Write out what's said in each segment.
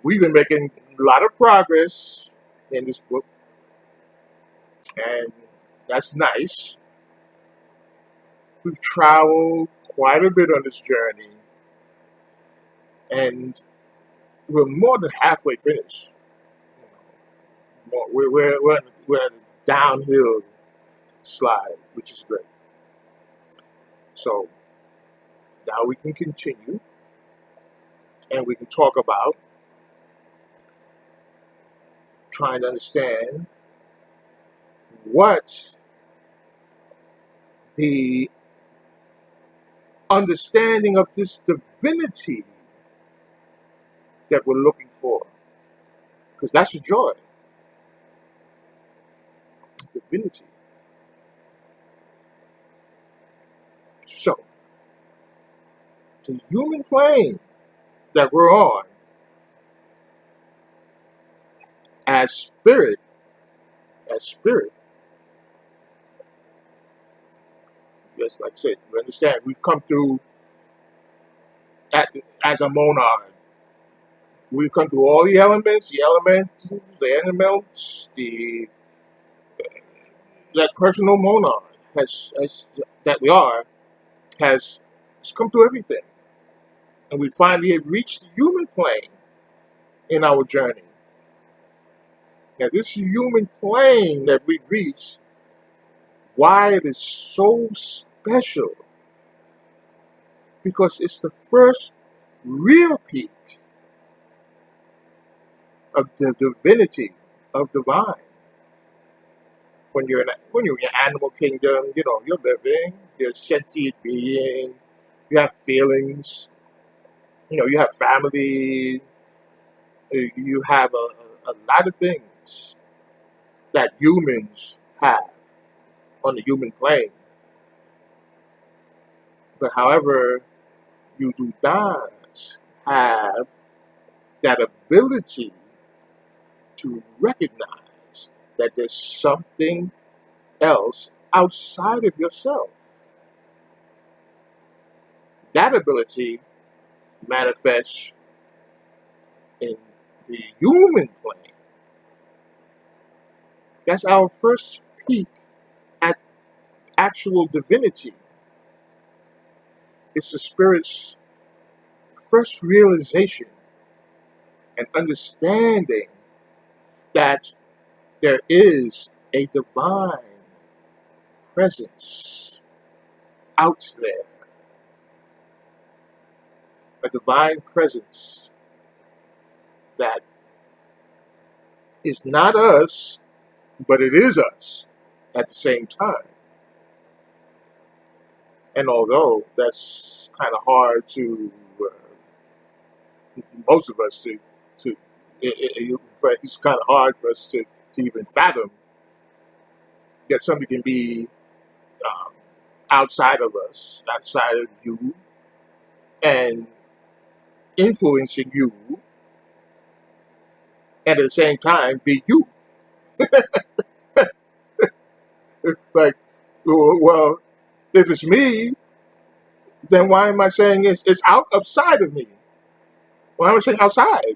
We've been making a lot of progress in this book, and that's nice. We've traveled quite a bit on this journey, and we're more than halfway finished. We're in a downhill slide, which is great. So now we can continue, and we can talk about trying to understand what the understanding of this divinity that we're looking for, because that's the joy, divinity. So the human plane that we're on as spirit, as spirit, yes, like I said, you understand, we've come through at, as a monad. We've come through all the elements, the that personal monad has that we are has come through everything, and we finally have reached the human plane in our journey. Now, this human plane that we've reached, why it is so special, because it's the first real peak of the divinity of divine. When you're in your animal kingdom, you're living, you're a sentient being, you have feelings, you have family, you have a lot of things that humans have on the human plane. But however, you do not have that ability to recognize that there's something else outside of yourself. That ability manifests in the human plane. That's our first peak at actual divinity. It's the spirit's first realization and understanding that there is a divine presence out there. A divine presence that is not us, but it is us at the same time. And although that's kind of hard to, most of us it's kind of hard for us to even fathom that something can be um, outside of us, outside of you, and influencing you, and at the same time be you. Like, well, if it's me, then why am I saying it's outside of me? Why am I saying outside?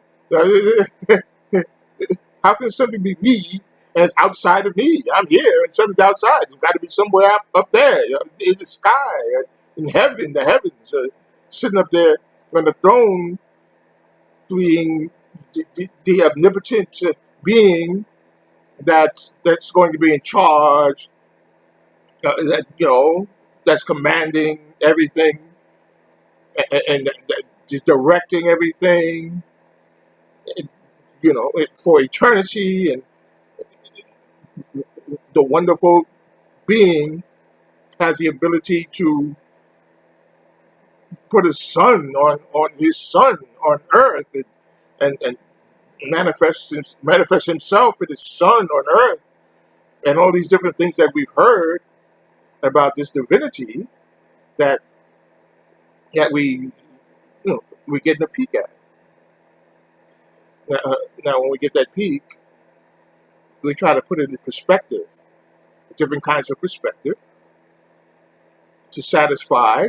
How can something be me and it's outside of me? I'm here and something's outside. It's got to be somewhere up there in the sky, in heaven, the heavens, sitting up there on the throne, being the omnipotent being that's going to be in charge, that's commanding everything and just directing everything, for eternity, and the wonderful being has the ability to put his son on his son on earth, and manifest himself in his son on earth, and all these different things that we've heard about this divinity that we we're getting a peek at. Now, when we get that peek, we try to put it in perspective, different kinds of perspective, to satisfy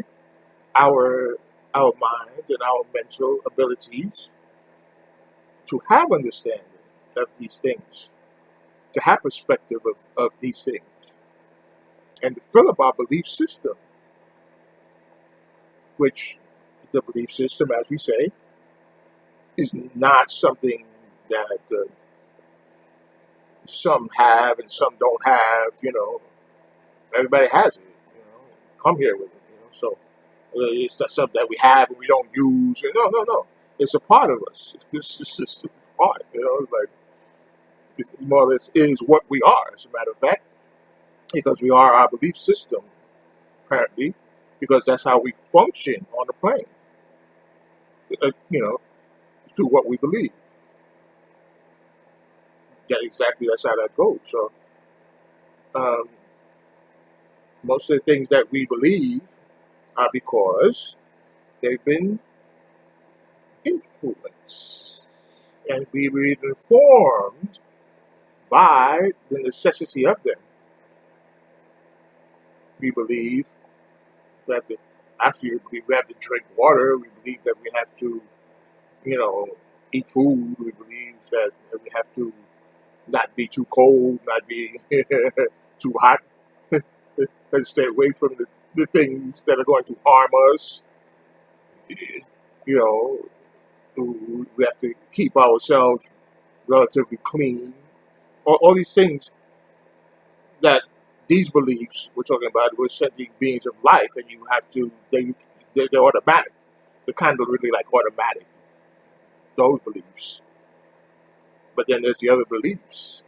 our mind and our mental abilities, to have understanding of these things, to have perspective of these things, and to fill up our belief system, which the belief system, as we say, is not something that some have and some don't have. Everybody has it. Come here with it. So it's not something that we have and we don't use. No, no, no. It's a part of us. It's just a part. Like it's more or less is what we are. As a matter of fact, because we are our belief system, apparently, because that's how we function on the plane. Through what we believe. That's how that goes. So um, most of the things that we believe are because they've been influenced and we've been informed by the necessity of them. We believe that after we believe we have to drink water, we believe that we have to, eat food. We believe that we have to not be too cold, not be too hot, and stay away from the things that are going to harm us. You know, we have to keep ourselves relatively clean. All these things that these beliefs we're talking about, we're sentient beings of life, and you have to, they're automatic. They're kind of really like automatic, those beliefs. But then there's the other beliefs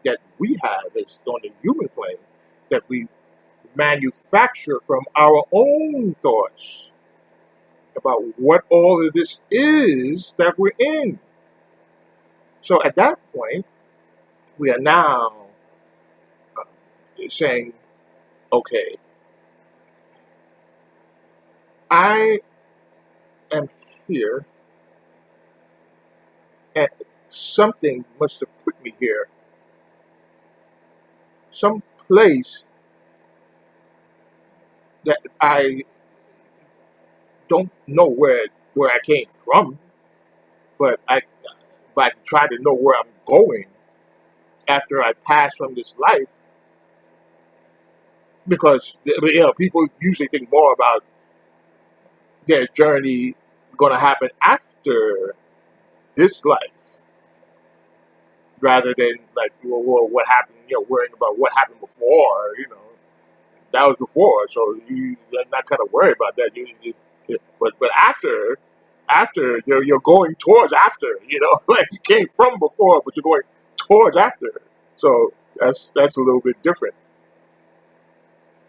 that we have as on the human plane that we manufacture from our own thoughts about what all of this is that we're in. So at that point, we are now saying, okay, I am here, and something must have put me here. Some place that I don't know where I came from, but I can try to know where I'm going after I pass from this life, because people usually think more about their journey going to happen after this life rather than like what happened, worrying about what happened before. That was before, so you're not kind of worried about that. But after you're going towards after, like you came from before, but you're going towards after. So that's a little bit different.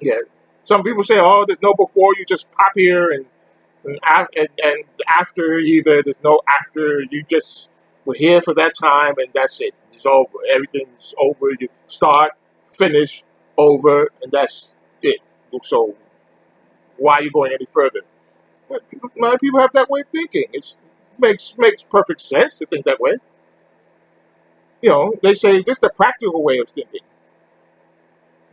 Yeah. Some people say, "Oh, there's no before. You just pop here, and after either there's no after. You just were here for that time, and that's it. It's over. Everything's over. You start, finish, over, and that's it. So why are you going any further?" But a lot of people have that way of thinking. It makes perfect sense to think that way. They say this is the practical way of thinking.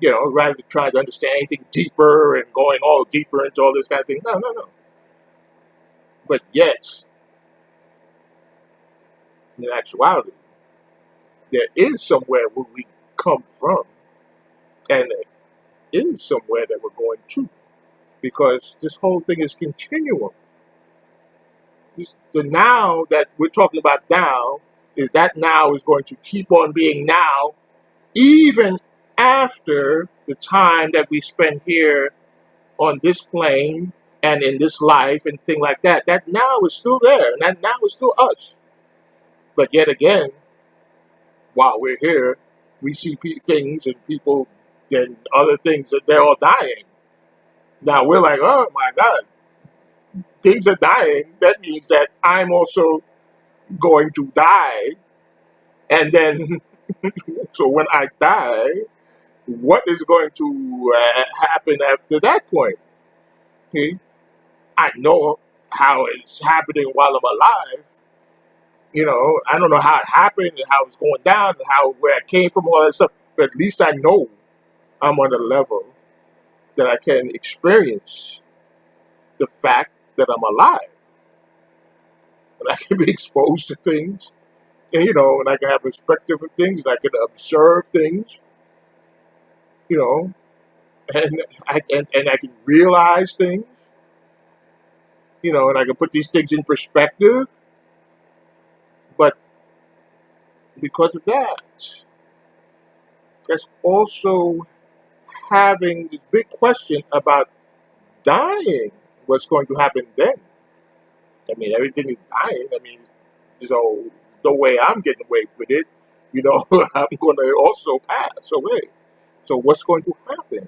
Rather than trying to understand anything deeper and going all deeper into all this kind of thing. No, no, no. But yet, in actuality, there is somewhere where we come from, and there is somewhere that we're going to, because this whole thing is continuum. The now that we're talking about now is that now is going to keep on being now, even after the time that we spend here on this plane and in this life and thing like that. That now is still there, and that now is still us. But yet again, while we're here, we see things and people and other things that they're all dying. Now we're like, oh my God, things are dying. That means that I'm also going to die. And then, so when I die, what is going to happen after that point? Okay? I know how it's happening while I'm alive. I don't know how it happened and how it's going down and where I came from, all that stuff. But at least I know I'm on a level that I can experience the fact that I'm alive. and I can be exposed to things, and and I can have perspective of things, and I can observe things, you know, and I can realize things, and I can put these things in perspective. But because of that, there's also having this big question about dying. What's going to happen then? I mean, everything is dying. I mean, so no way I'm getting away with it. I'm going to also pass away. So what's going to happen?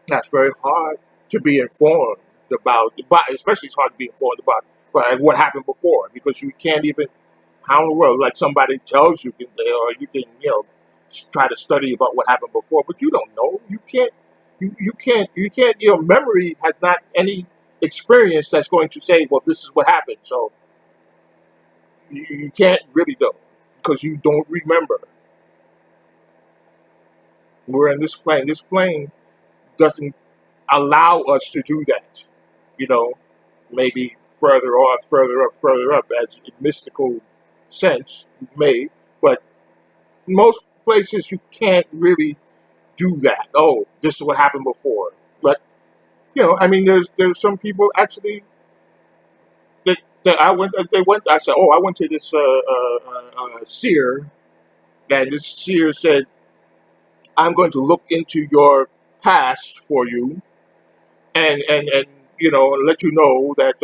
That's very hard to be informed about, but especially it's hard to be informed about what happened before, because you can't even, how in the world, like somebody tells you, or you can, try to study about what happened before, but you don't know. You can't, your memory has not any experience that's going to say, well, this is what happened. So you can't really know because you don't remember. We're in this plane. This plane doesn't allow us to do that. You know, maybe further up, as a mystical sense, you may, but most places you can't really do that. Oh, this is what happened before. But I mean, there's some people actually that I said, oh, I went to this seer, and this seer said, I'm going to look into your past for you, and let you know that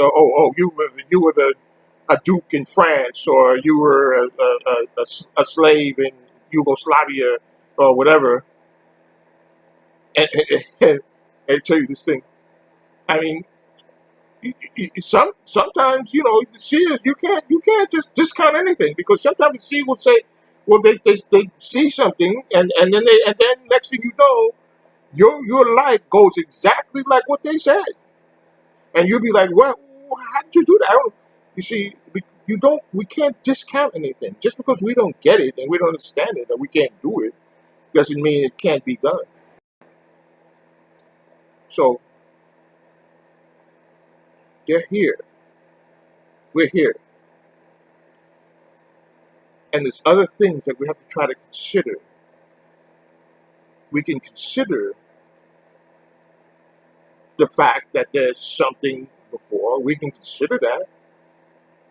you were a duke in France, or you were a slave in Yugoslavia, or whatever, and, and tell you this thing. I mean, sometimes the seers, you can't just discount anything, because sometimes the seer will say, well, they see something, and then next thing you know, your life goes exactly like what they said. And you'll be like, "What? How did you do that?" You see, we can't discount anything just because we don't get it and we don't understand it, and we can't do it, doesn't mean it can't be done. So they're here, we're here, and there's other things that we have to try to consider. We can consider the fact that there's something before. We can consider that,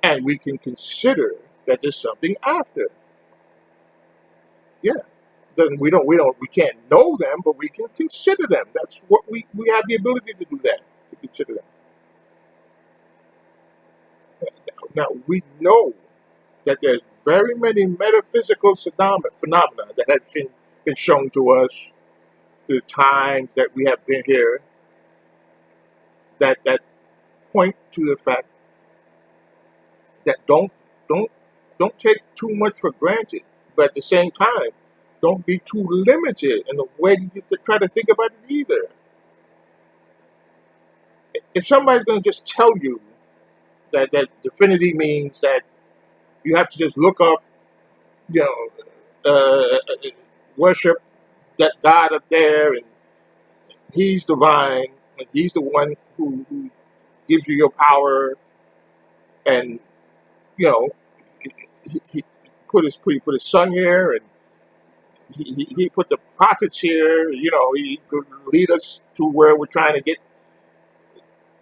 and we can consider that there's something after. Yeah. Then we can't know them, but we can consider them. That's what we have the ability to do, that, to consider them. Now we know that there's very many metaphysical phenomena that have been shown to us through the times that we have been here, that point to the fact that don't take too much for granted, but at the same time, don't be too limited in the way you try to think about it either. If somebody's going to just tell you that divinity means that you have to just look up, you know, worship that God up there, and He's divine, and He's the one who gives you your power, and you know, he put his son here, and he put the prophets here. He could lead us to where we're trying to get,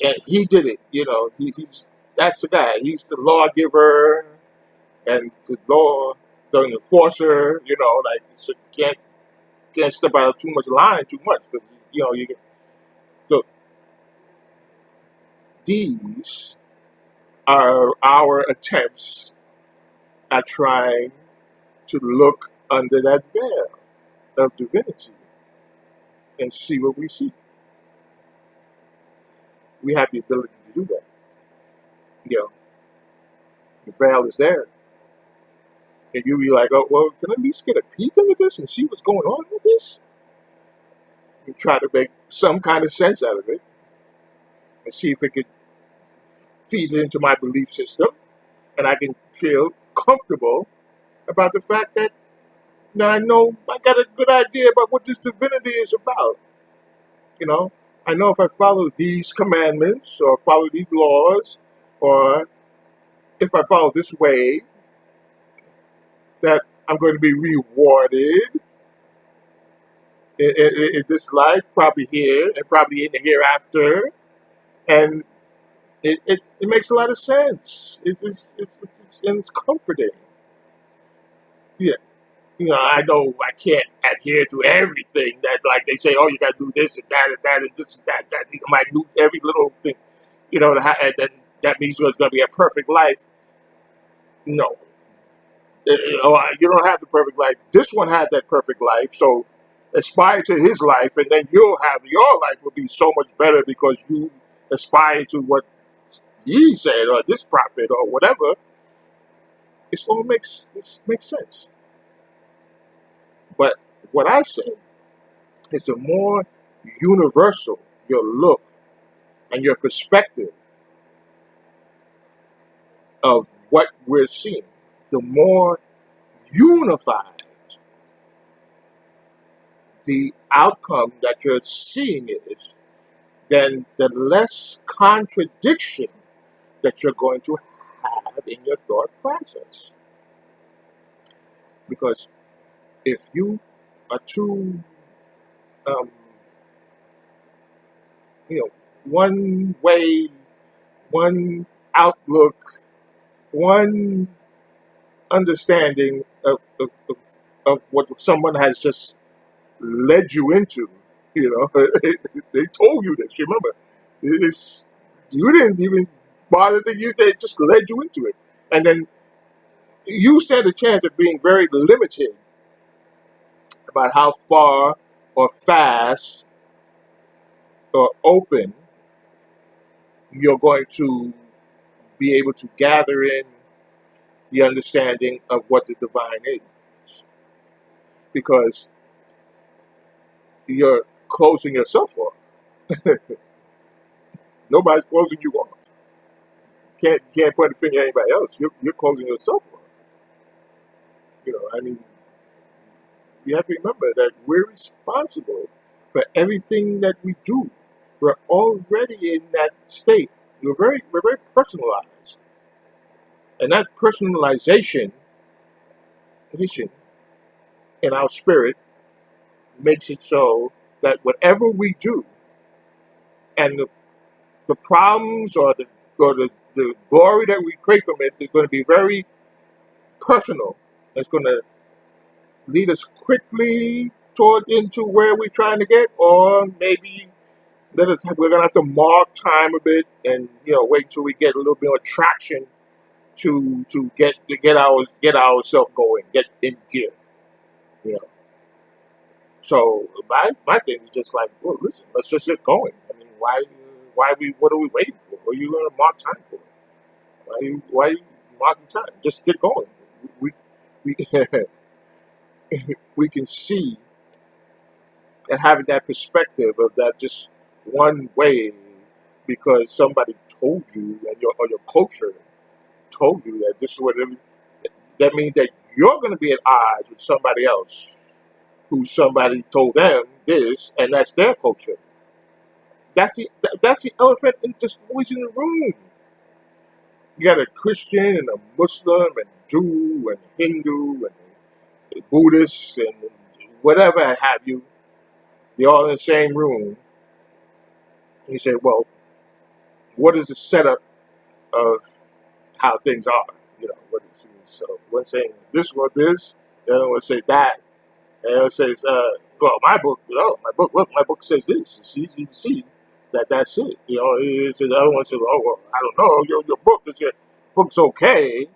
and He did it. He's that's the guy. He's the lawgiver and the law, the enforcer. Like, so can't step out of too much line too much, because you get. So these are our attempts at trying to look under that veil of divinity and see what we see. We have the ability to do that. The veil is there. And you'll be like, oh, well, can I at least get a peek into this and see what's going on with this? And try to make some kind of sense out of it and see if it could feed it into my belief system, and I can feel comfortable about the fact that now I know I got a good idea about what this divinity is about. You know, I know if I follow these commandments or follow these laws, or if I follow this way, that I'm going to be rewarded in this life, probably here, and probably in the hereafter. And it makes a lot of sense. And it's comforting. Yeah. I know I can't adhere to everything that, like, they say, oh, you got to do this and that and this and that. You might do every little thing, and then that means it's going to be a perfect life. No. You don't have the perfect life. This one had that perfect life, so aspire to his life, and then your life will be so much better because you aspire to what he said or this prophet or whatever. It makes sense. But what I say is the more universal your look and your perspective of what we're seeing, the more unified the outcome that you're seeing is, then the less contradiction that you're going to have in your thought process. Because if you are too, um, one way, one outlook, one understanding of what someone has just led you into, they told you this. Remember, it's you didn't even bother to use. They just led you into it, and then you stand a chance of being very limited about how far or fast or open you're going to be able to gather in the understanding of what the divine is, because you're closing yourself off. Nobody's closing you off. Can't point a finger at anybody else. You're closing yourself off. I mean, you have to remember that we're responsible for everything that we do. We're already in that state. We're very personalized, and that personalization in our spirit makes it so that whatever we do, and the problems or the glory that we create from it is going to be very personal. It's going to lead us quickly toward into where we're trying to get, or maybe we're gonna have to mark time a bit and wait till we get a little bit of traction to get ourselves going, get in gear. You know. So my thing is just like, well, listen, let's just get going. I mean, what are we waiting for? What are you gonna mark time for? Why are you marking time? Just get going. We we we can see, and having that perspective of that just one way because somebody told you and your culture told you that this is what that means that you're going to be at odds with somebody else who somebody told them this, and that's their culture. That's the elephant in just always in the room. You got a Christian and a Muslim and Jew and Hindu and Buddhist and whatever have you. They're all in the same room. You say, well, what is the setup of how things are? What is it? So one saying this or this, the other one say that, and the other says, well, look, my book says this. It's easy to see that's it. The other one says, oh, well, I don't know. Your book's okay.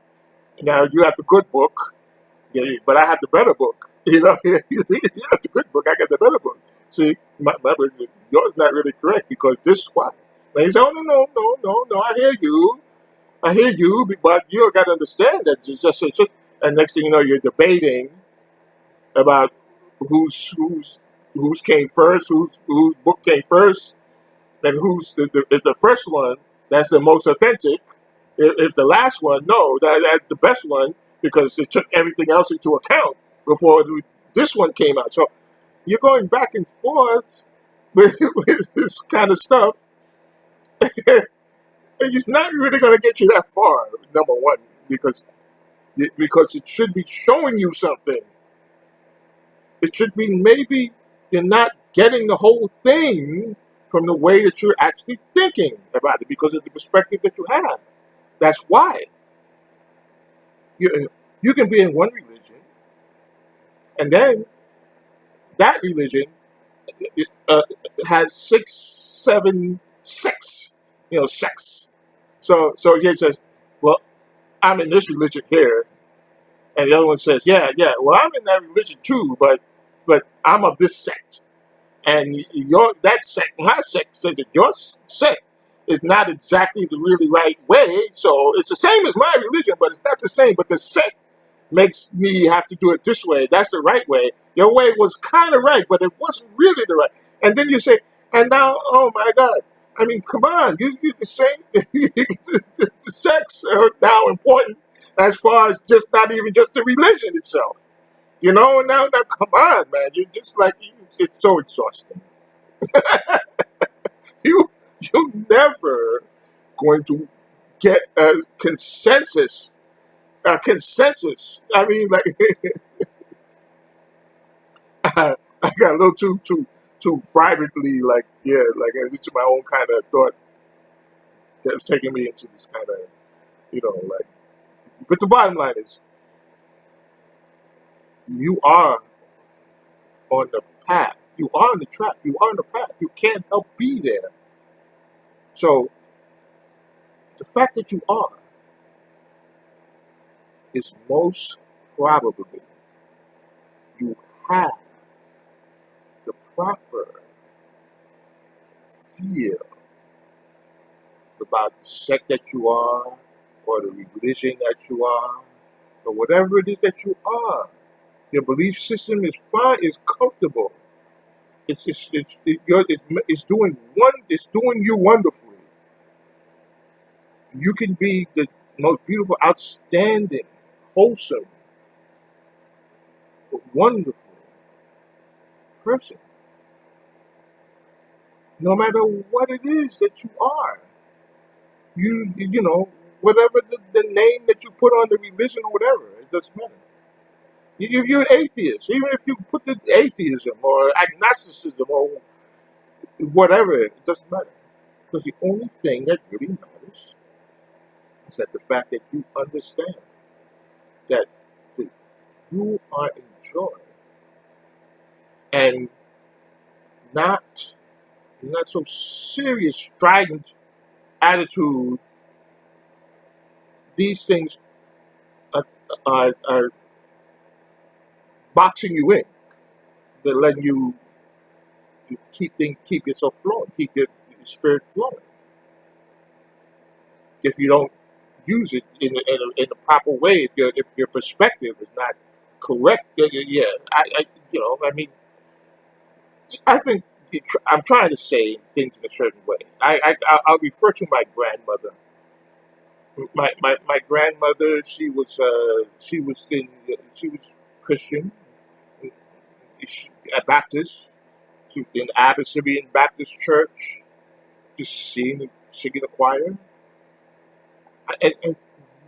Now you have the good book, but I have the better book. You have the good book. I got the better book. See, my book, yours not really correct because this is why. And he said, oh, no, I hear you, but you got to understand that it's just, and next thing you know, you're debating about who's came first, whose book came first, and who's the first one that's the most authentic. If the last one, no, that's the best one because it took everything else into account before this one came out. So you're going back and forth with this kind of stuff. It's not really going to get you that far. Number one, because it should be showing you something. It should be maybe you're not getting the whole thing from the way that you're actually thinking about it because of the perspective that you have. That's why you can be in one religion and then that religion uh, has six, seven, sex, sex. So he says, well, I'm in this religion here, and the other one says, yeah, well, I'm in that religion too, but I'm of this sect. And that sect, my sect, says that your sect is not exactly the really right way. So it's the same as my religion, but it's not the same. But the sect makes me have to do it this way. That's the right way. Your way was kind of right, but it wasn't really the right. And then you say, and now, oh my God. I mean, come on, you the same. The sects are now important as far as just not even just the religion itself. Now, come on, man. You're just like, it's so exhausting. You, you're never going to get a consensus. A consensus. I mean, like, I got a little too vibrantly, like, yeah, like, it's my own kind of thought that was taking me into this kind of, like, but the bottom line is, you are on the path. You are on the track. You are on the path. You can't help be there. So the fact that you are is most probably you have the proper feel about the sect that you are, or the religion that you are, or whatever it is that you are. Your belief system is fine. It's comfortable. It's doing you wonderfully. You can be the most beautiful, outstanding, wholesome, wonderful person, no matter what it is that you are. Whatever the name that you put on the religion or whatever, it doesn't matter. If you're an atheist, even if you put the atheism or agnosticism or whatever, it doesn't matter. Because the only thing that really matters is that the fact that you understand that you are enjoying and not so serious, strident attitude. These things are boxing you in. They're letting you keep yourself flowing, keep your spirit flowing. If you don't use it in the proper way, if your perspective is not correct, yeah, I mean, I think I'm trying to say things in a certain way. I'll refer to my grandmother. My grandmother, she was Christian, a Baptist. She was in Abyssinian Baptist Church, just singing the choir, and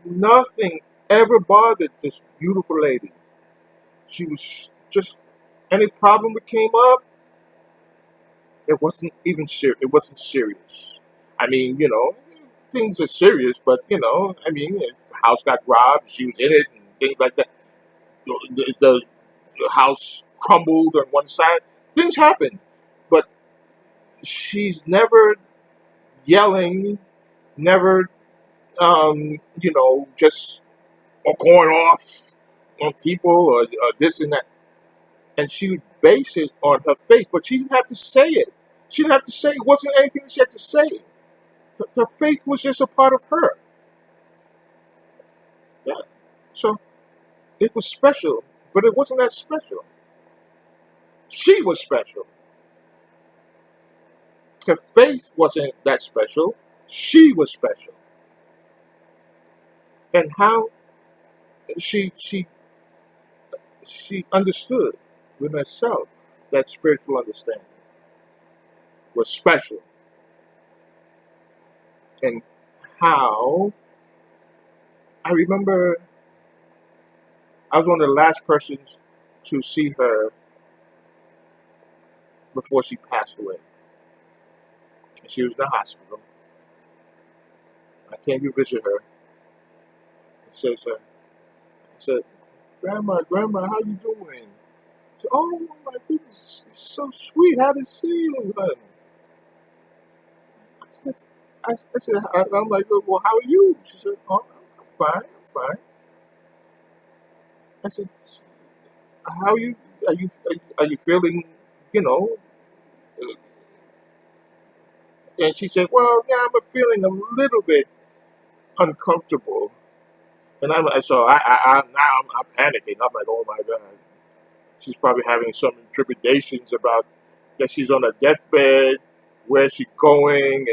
nothing ever bothered this beautiful lady. She was just, any problem that came up, it wasn't even serious. It wasn't serious. I mean, things are serious, but I mean, the house got robbed. She was in it, and things like that. The house crumbled on one side. Things happen, but she's never yelling, never, just or going off on people or this and that. And she would base it on her faith, but she didn't have to say it. She didn't have to say it. It wasn't anything she had to say. Her faith was just a part of her. Yeah. So it was special, but it wasn't that special. She was special. Her faith wasn't that special. She was special. And how she she she understood within herself that spiritual understanding was special. And how I remember I was one of the last persons to see her before she passed away. And she was in the hospital. I came to visit her. I said, Grandma, how you doing? She said, oh my goodness, it's so sweet. How to see you, honey. I said, I'm like, well, how are you? She said, oh, I'm fine, I'm fine. I said, how are you? Are you feeling, you know? And she said, well, yeah, I'm feeling a little bit uncomfortable. And I'm panicking. I'm like, oh my God. She's probably having some trepidations about that she's on a deathbed, where's she going,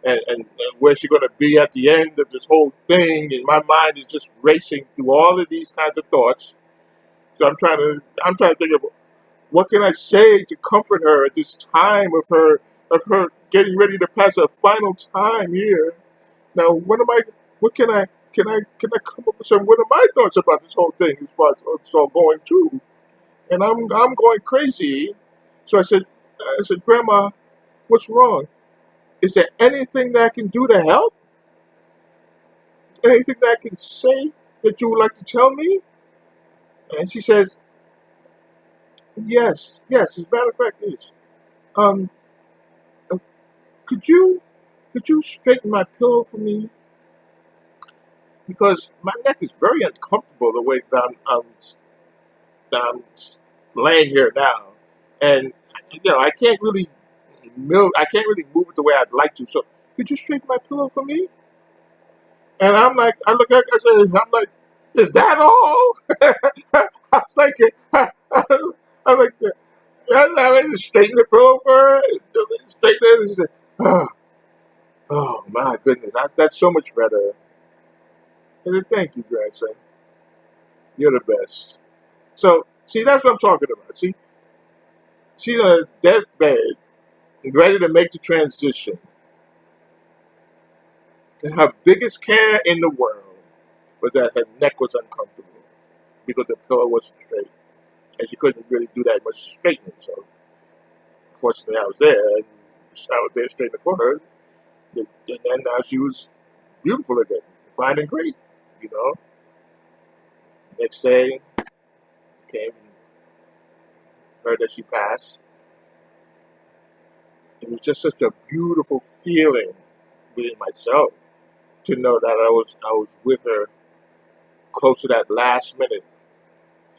and where's she going to be at the end of this whole thing. And my mind is just racing through all of these kinds of thoughts. So I'm trying to think of what can I say to comfort her at this time of her getting ready to pass her final time here. Now, what can I come up with some, what are my thoughts about this whole thing as far as it's all going too? And I'm going crazy. So I said, Grandma, what's wrong? Is there anything that I can do to help? Anything that I can say that you would like to tell me? And she says, yes. As a matter of fact, yes. Um, uh, could you straighten my pillow for me? Because my neck is very uncomfortable the way that I'm laying here now, and I can't really move it the way I'd like to. So could you straighten my pillow for me? And I'm like, I look at, I'm like, is that all? I was like, I'm like, I just straighten the pillow for her, straighten it, and she said, oh my goodness, that's so much better. I said, thank you, grandson. You're the best. So, see, that's what I'm talking about. See, she's on a deathbed, ready to make the transition. And her biggest care in the world was that her neck was uncomfortable because the pillow wasn't straight. And she couldn't really do that much straightening. So, fortunately, I was there. And I was there straightening for her. And then now she was beautiful again, fine and great, you know. Next day, came and heard that she passed. It was just such a beautiful feeling within myself to know that I was with her close to that last minute.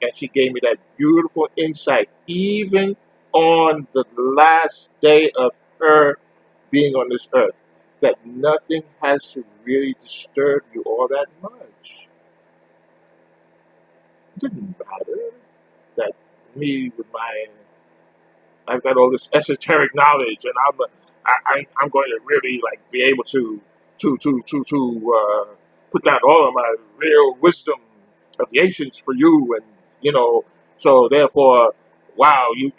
And she gave me that beautiful insight, even on the last day of her being on this earth, that nothing has to really disturb you all that much. It didn't matter that me with I've got all this esoteric knowledge, and I'm going to really like be able to put down all of my real wisdom of the ancients for you, and you know, so therefore, wow, you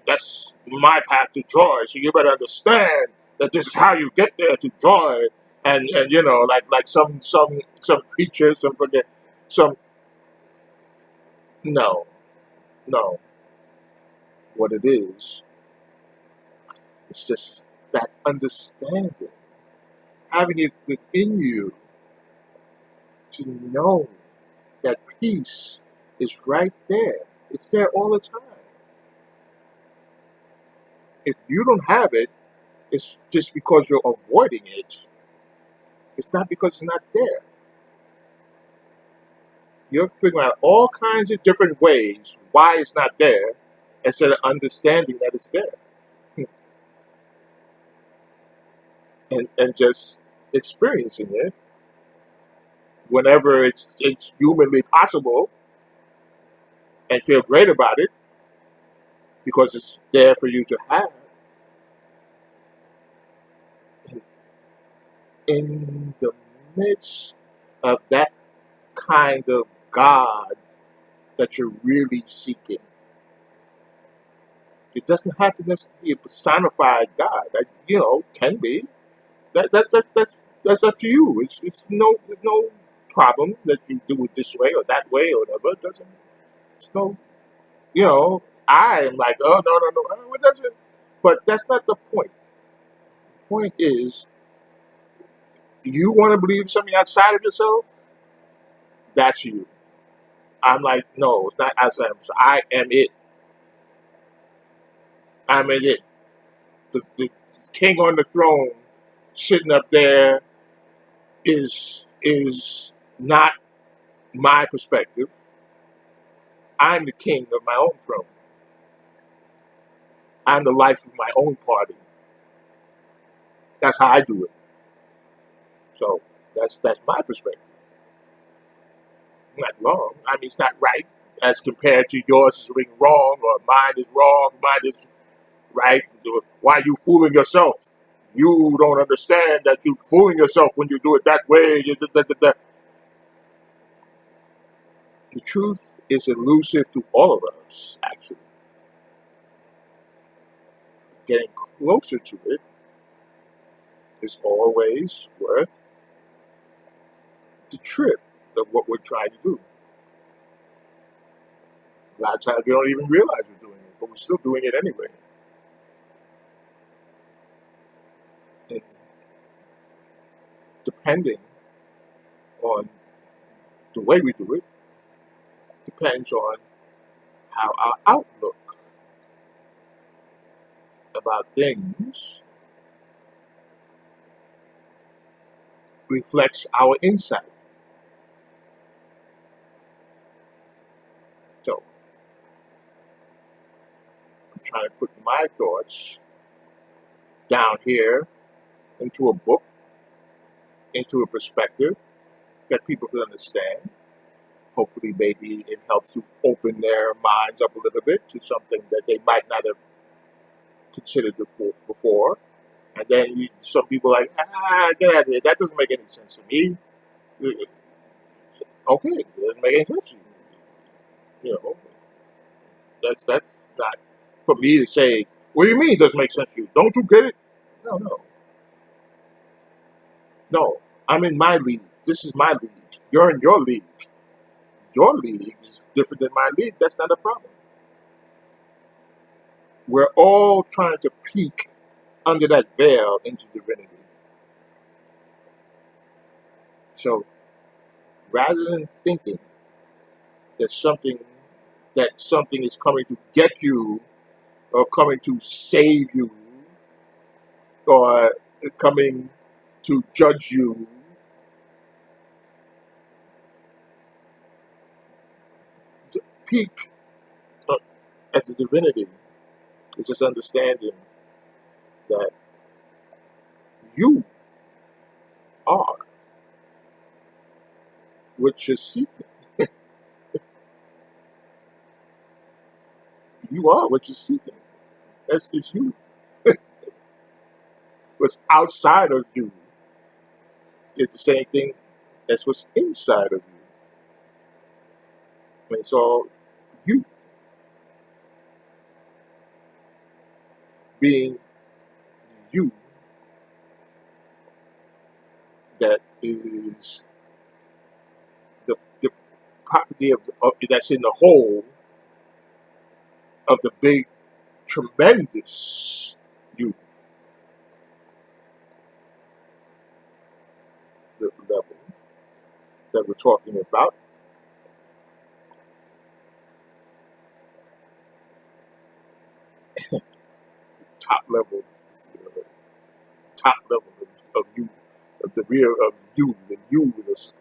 that's my path to joy. So you better understand that this is how you get there to joy, and like some preachers, some no, no, what it is, it's just that understanding, having it within you to know that peace is right there. It's there all the time. If you don't have it, it's just because you're avoiding it. It's not because it's not there. You're figuring out all kinds of different ways why it's not there instead of understanding that it's there. And just experiencing it whenever it's humanly possible and feel great about it because it's there for you to have. And in the midst of that kind of God that you're really seeking, it doesn't have to necessarily be a personified God. That can be. That's up to you. There's no problem that you do it this way or that way or whatever. It doesn't. It's no. You know, I am like, oh no no no, it doesn't. But that's not the point. The point is, you want to believe something outside of yourself. That's you. I'm like, no, it's not outside of myself. I am it. I'm it. The king on the throne, sitting up there, is not my perspective. I'm the king of my own throne. I'm the life of my own party. That's how I do it. So that's my perspective. It's not wrong. I mean, it's not right as compared to yours is being wrong or mine is wrong. Mine is right. Why are you fooling yourself? You don't understand that you're fooling yourself when you do it that way. The truth is elusive to all of us, actually. Getting closer to it is always worth the trip of what we're trying to do. A lot of times we don't even realize we're doing it, but we're still doing it anyway. And depending on the way we do it, depends on how our outlook about things reflects our insight. So I'm trying to put my thoughts down here into a book, into a perspective that people can understand. Hopefully, maybe it helps to open their minds up a little bit to something that they might not have considered before. And then some people are like, get out of here. That doesn't make any sense to me. Okay, it doesn't make any sense to you. You know, that's not for me to say. What do you mean it doesn't make sense to you? Don't you get it? No, no, no. I'm in my league. This is my league. You're in your league. Your league is different than my league. That's not a problem. We're all trying to peek under that veil into divinity. So rather than thinking that something is coming to get you or coming to save you or coming to judge you, to peek uh, at the divinity is just understanding that you are what you're seeking. You are what you're seeking. That's it's you. What's outside of you is the same thing as what's inside of you. And it's all you being you that is the property of that's in the whole of the big tremendous you, the level that we're talking about. Top level, uh, top level of you, of the real of you, the you,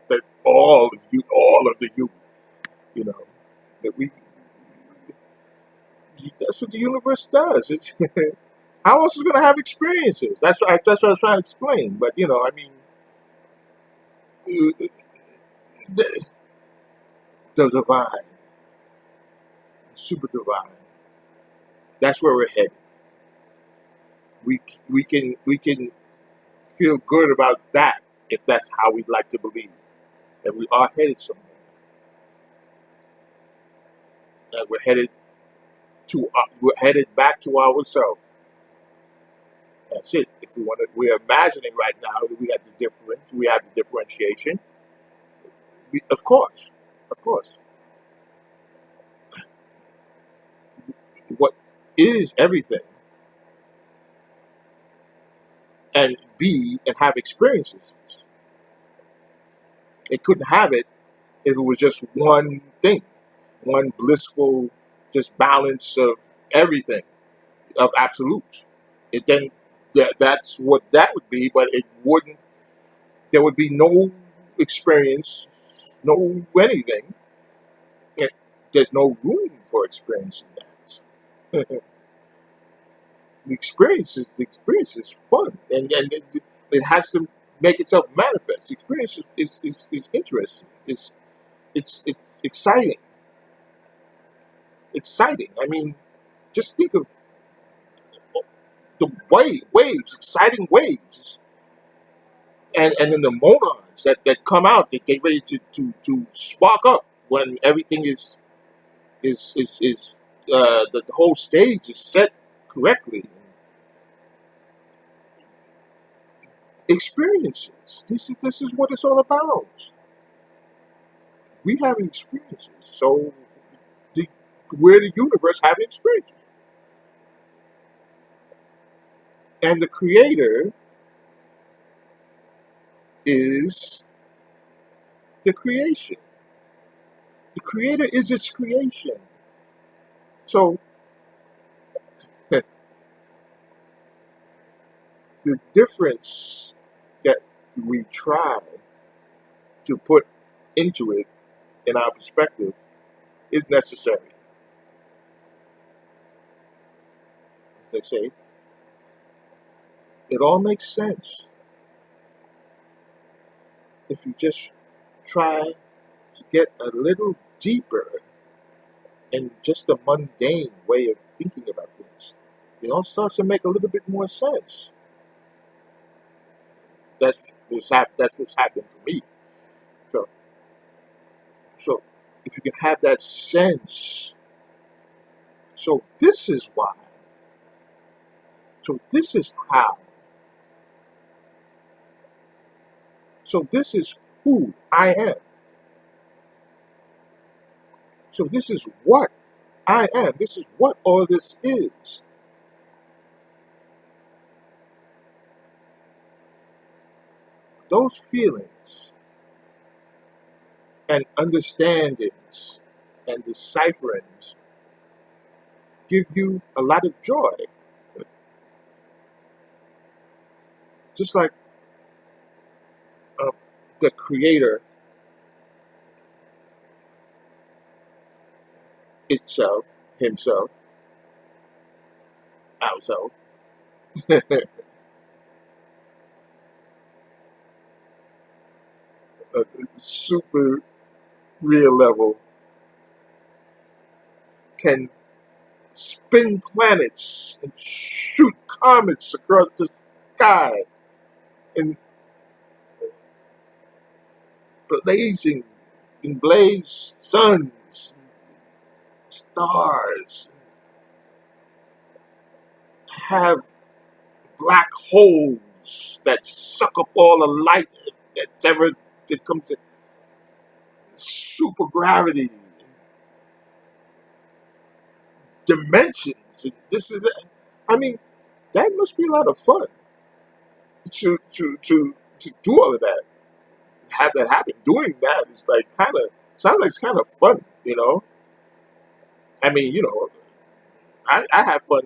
that all of the you, you know, that we. That's what the universe does. It's how else is going to have experiences? That's what I was trying to explain. But I mean, uh, the, the divine, super divine. That's where we're headed. We we can feel good about that if that's how we'd like to believe that we are headed somewhere. That we're headed back to ourselves, That's it. If we want to, we're imagining right now that we have the difference, we have the differentiation. Of course, of course, what is everything and be and have experiences. It couldn't have it if it was just one thing, one blissful, just balance of everything, of absolutes. It then that's what that would be, but it wouldn't. There would be no experience, no anything. It, there's no room for experience in that. The experience is fun, and it has to make itself manifest. The experience is interesting. It's exciting. Exciting. I mean, just think of the waves, exciting waves, and then the monons that come out that get ready to spark up when everything is the whole stage is set correctly. Experiences. This is what it's all about. We have experiences, so the we're the universe having experiences, and the creator is the creation. The creator is its creation. So the difference that we try to put into it in our perspective is necessary. As I say, it all makes sense if you just try to get a little deeper in just the mundane way of thinking about things. It all starts to make a little bit more sense. That's what's happening for me. So, so if you can have that sense, so this is why. So this is how. So this is who I am. So this is what I am. This is what all this is. Those feelings and understandings and decipherings give you a lot of joy. Just like uh, the creator itself, himself, ourselves, a super real level, can spin planets and shoot comets across the sky and blazing and blaze suns, stars, have black holes that suck up all the light that's ever that comes in super gravity dimensions. This is, I mean, that must be a lot of fun to do all of that. Have that happen. Doing that is like kind of sounds like it's kind of fun, you know. I mean, I have fun,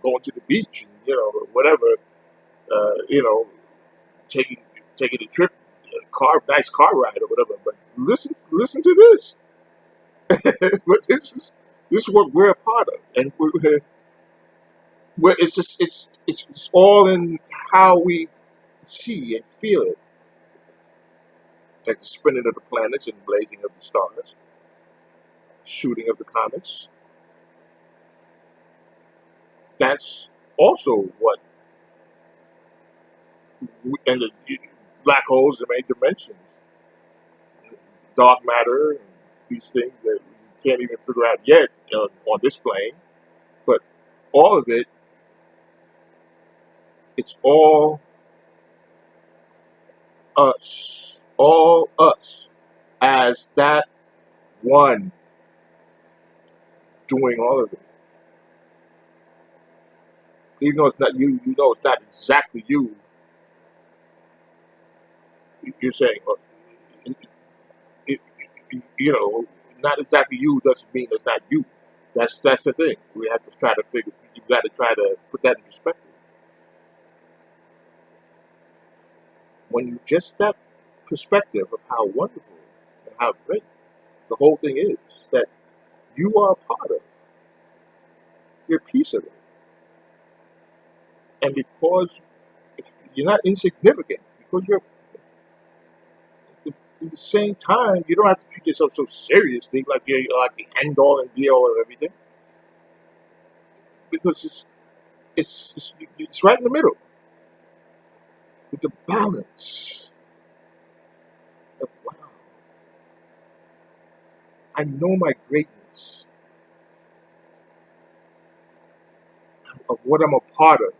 going to the beach and whatever, you know, taking a trip, nice car ride or whatever. But listen to this. But this is what we're a part of, and it's just it's all in how we see and feel it, like the spinning of the planets and blazing of the stars, shooting of the comets. That's also what and the black holes, the main dimensions, dark matter, and these things that we can't even figure out yet on this plane. But all of it It's all us as that one doing all of it. Even though it's not you, you know it's not exactly you. You're saying, it, it, you know, not exactly you doesn't mean it's not you. That's the thing. We have to try to figure. You got to try to put that in perspective. When you just that perspective of how wonderful and how great the whole thing is that you are a part of, you're a piece of it, and because you're not insignificant, because you're at the same time, you don't have to treat yourself so seriously, like you're like the end all and be all of everything, because it's right in the middle with the balance of wow, I know my greatness of what I'm a part of,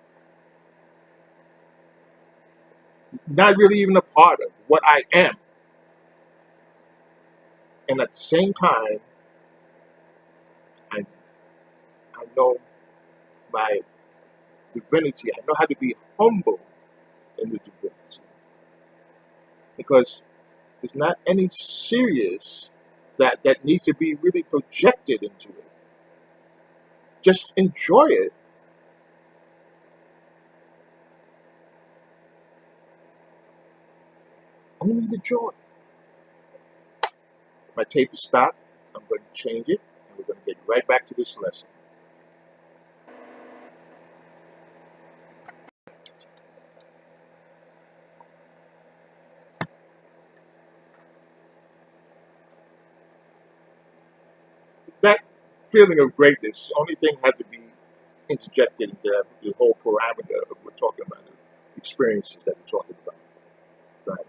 not really even a part of what I am, and at the same time, I I know my divinity. I know how to be humble in the divinity because there's not any serious that needs to be really projected into it. Just enjoy it. Only the joy. My tape is stopped. I'm going to change it, and we're going to get right back to this lesson. That feeling of greatness, the only thing had to be interjected into the whole parameter of what we're talking about, the experiences that we're talking about. Right?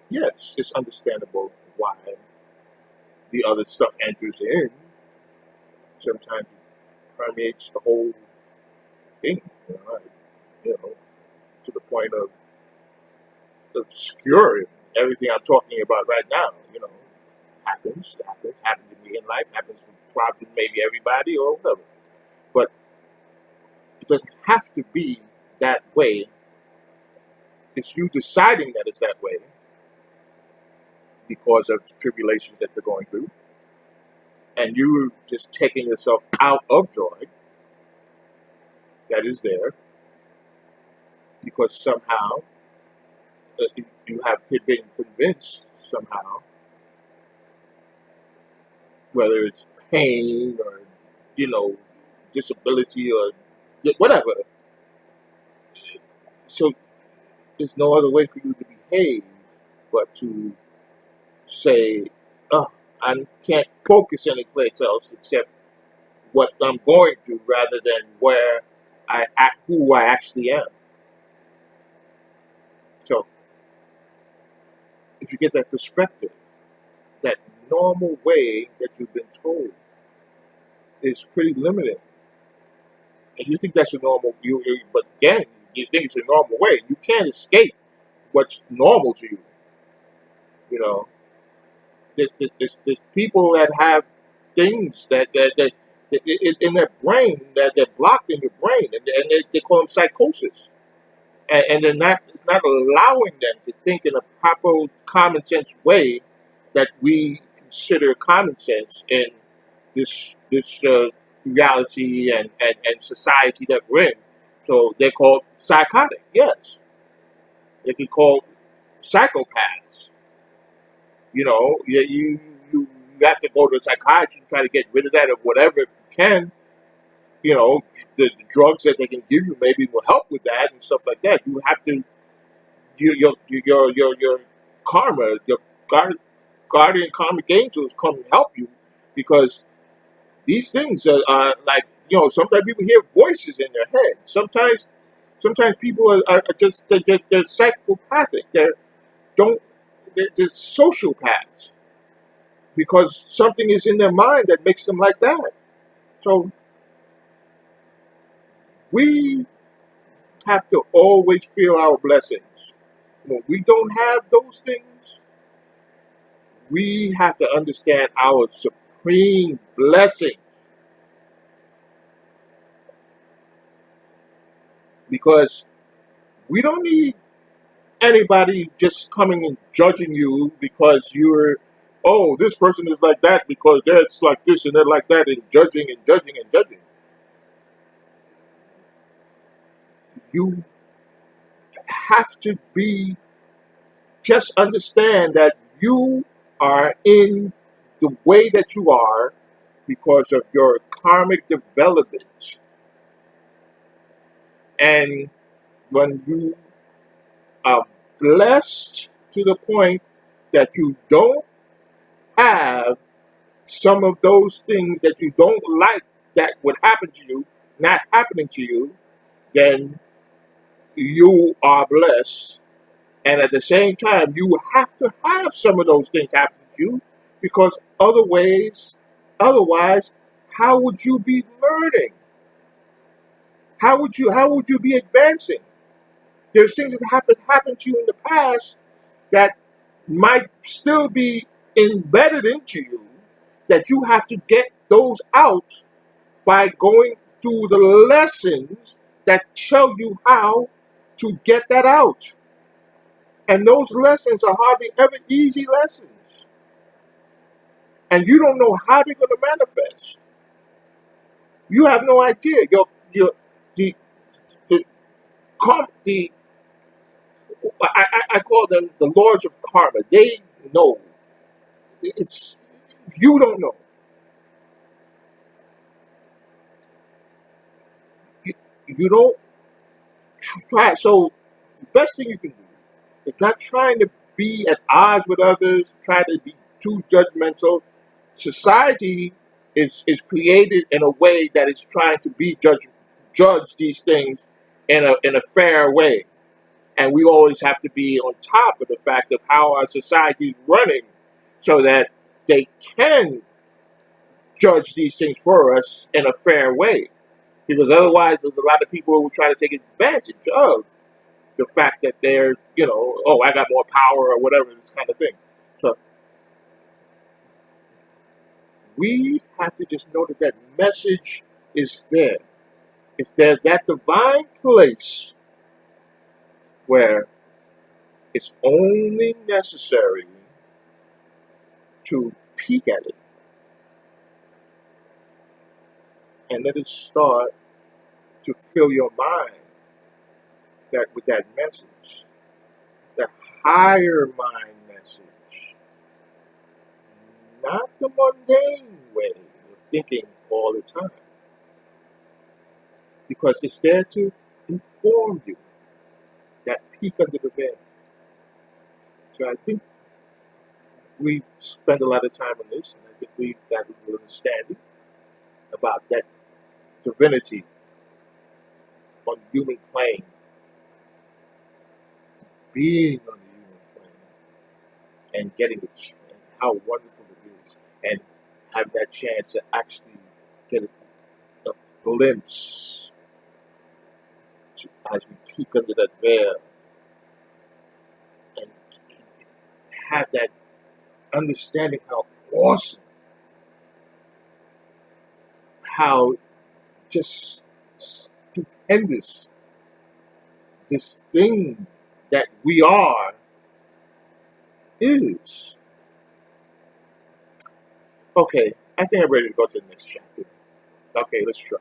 Yes, it's understandable why the other stuff enters in. Sometimes it permeates the whole thing, you know, to the point of obscuring everything I'm talking about right now. Happens to me in life, happens to probably maybe everybody or whatever. But it doesn't have to be that way. It's you deciding that it's that way because of the tribulations that they're going through, and you just taking yourself out of joy that is there because somehow you have been convinced somehow, whether it's pain or disability or whatever. So there's no other way for you to behave but to say, "Oh, I can't focus anyplace else except what I'm going through, rather than where who I actually am." So if you get that perspective, that normal way that you've been told is pretty limited, and you think that's a normal but again, you think it's a normal way. You can't escape what's normal to you. You know, there's people that have things that in their brain that they're blocked in your brain, and they call them psychosis, and they're not it's not allowing them to think in a proper common sense way that we consider common sense in this reality and society that we're in. So they're called psychotic. Yes, they can call psychopaths. You have to go to a psychiatrist and try to get rid of that or whatever if you can. The drugs that they can give you maybe will help with that and stuff like that. You have to your karma, your guardian karmic angels come and help you because these things are like sometimes people hear voices in their head. Sometimes people are just they're psychopathic. Don't they're sociopaths because something is in their mind that makes them like that. So we have to always feel our blessings. When we don't have those things, we have to understand our supreme blessing, because we don't need anybody just coming and judging you because you're, oh, this person is like that because that's like this and they're like that, and judging and judging and judging. You have to be, just understand that you are in the way that you are because of your karmic development. And when you are blessed to the point that you don't have some of those things that you don't like that would happen to you, not happening to you, then you are blessed. And at the same time, you have to have some of those things happen to you, because otherwise, how would you be learning? How would you be advancing? There's things that happened to you in the past that might still be embedded into you, that you have to get those out by going through the lessons that tell you how to get that out. And those lessons are hardly ever easy lessons. And you don't know how they're going to manifest. You have no idea. The, the, the I call them the lords of karma. They know. It's, you don't know. You don't try. So the best thing you can do is not trying to be at odds with others, try to be too judgmental. Society is created in a way that it's trying to be judge these things in a fair way. And we always have to be on top of the fact of how our society is running, so that they can judge these things for us in a fair way. Because otherwise, there's a lot of people who will try to take advantage of the fact that they're, oh, I got more power or whatever, this kind of thing. So we have to just know that that message is there. It's there, that divine place where it's only necessary to peek at it and let it start to fill your mind with that message, that higher mind message, not the mundane way of thinking all the time, because it's there to inform you, that peek under the veil. So I think we spend a lot of time on this, and I think we've got a little understanding about that divinity on the human plane, being on the human plane, and getting it, and how wonderful it is, and have that chance to actually get a glimpse as we peek under that veil, and have that understanding how awesome, how just stupendous this thing that we are is. Okay, I think I'm ready to go to the next chapter. Okay, let's try.